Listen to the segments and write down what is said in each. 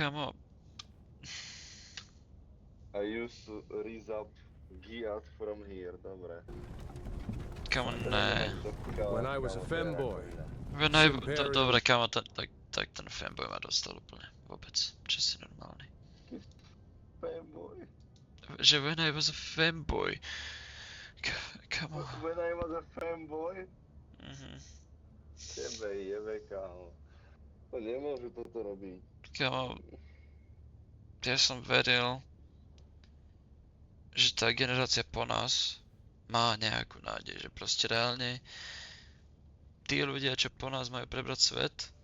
Kamo, I used to raise up Giat from here, dobre. kamo To ne. nebudem to When I was a femboy. Dobre, kamo, tak ten fanboy ma dostal úplne. Vôbec. Čo si normálny. Fanboy. Že when I was a fanboy. Kamo. When I was a fanboy? Mhm. Tebe jebe, kámo. To nemôžu toto robiť. Kamo, ja som veril, že tá generácia po nás má nejakú nádej, že proste reálne tí ľudia, čo po nás majú prebrať svet,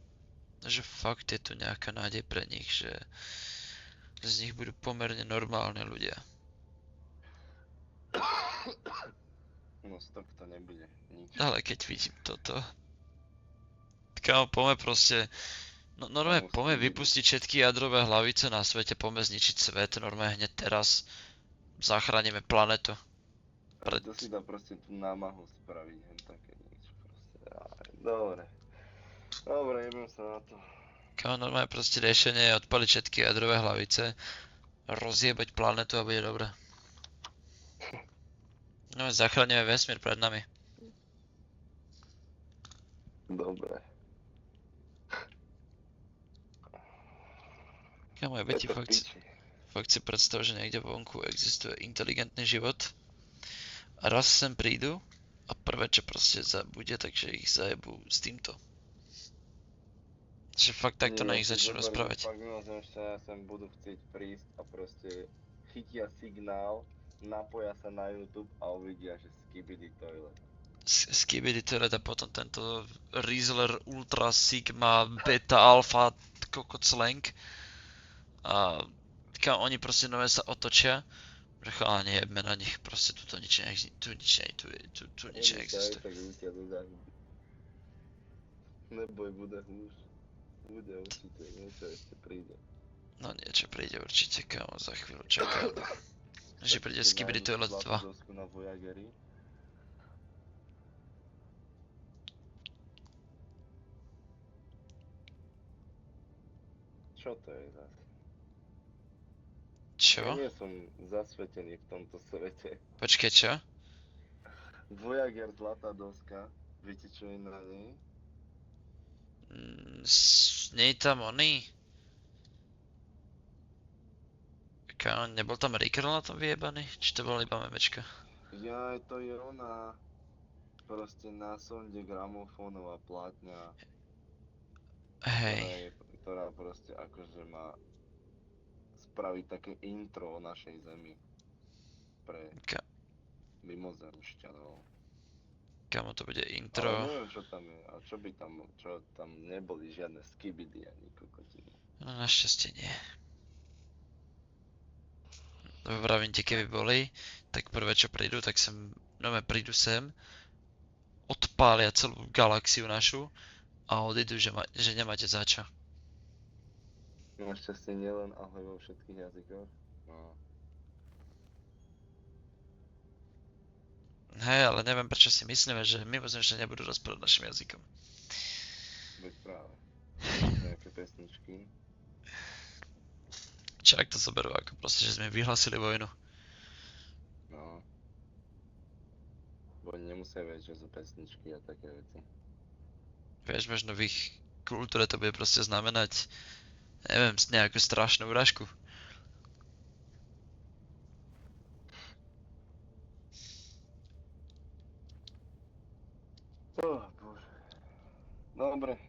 že fakt je tu nejaká nádej pre nich, že z nich budú pomerne normálni ľudia. No z tohto nebude nič. Ale keď vidím toto, kámo, poďme proste, no normálne poďme vypustiť všetky jadrové hlavice na svete, poďme zničiť svet, normálne hneď teraz zachránime planetu. Ale to si dá proste tú námahu spraviť, hen také niečo proste. Aj, dobre. Dobre, jebem sa na to. Kámo, normálne proste riešenie je odpaliť všetky jadrové hlavice, rozjebať planetu a bude dobré. No, zachránime vesmír pred nami. Dobre. Kámo, ja To je ti to fakt piči. si predstav, že niekde vonku existuje inteligentný život a raz sem prídu a prvé, čo proste bude, takže ich zajebu s týmto. Že fakt takto na nich začnú rozprávať. Fakt mimozemšťania sem budú chcieť prísť a proste chytia signál, napoja sa na YouTube a uvidia, že Skibidi Toilet. Skibidi Toilet a potom tento Riezler Ultra Sigma Beta Alpha kokot slang. A oni proste nové sa otočia, že chalani jebme na nich, proste tu nič neexistuje. Tak ľudia do záhuby. Neboj, bude húš. Bude určite, niečo ešte príde. No niečo príde určite, kámo, za chvíľu čakám. Že príde Skibidi Toilet 2. Dosku na Voyagery. Čo to je zase? Čo? Ja nie som zasvetený v tomto svete. Počkej, čo? Voyager zlatá doska, viete čo je na nej? Nie je tam oný? Kámo, nebol tam Riker na tom vyjebaný? Či to bol iba memečka? Jaj, to je ona. Proste na sonde gramofónová plátňa. Hej. Ktorá proste akože má spraviť také intro o našej zemi. Pre mimozemšťanov. Kámo, to bude Ale intro. neviem čo tam je, a čo tam neboli žiadne skibidi ani kokotiny. No našťastie nie. Lebo vravím ti, keby boli, tak prvé čo prídu, tak sem, prídu sem, odpália celú galaxiu našu a odídu, že nemáte za čo. Našťastie nielen, ale vo všetkých jazykoch. No. Hej, ale neviem prečo si myslíme, že mimozemšťania nebudú rozprávať našim jazykom. Veď práve. Nejaké pesničky. Čo ak to zoberú, ako proste, že sme vyhlásili vojnu. No. Bo oni nemusia vedieť, čo sú pesničky a také veci. Vieš, možno v ich kultúre to bude proste znamenať, neviem, nejakú strašnú urážku. Bože. Dobre,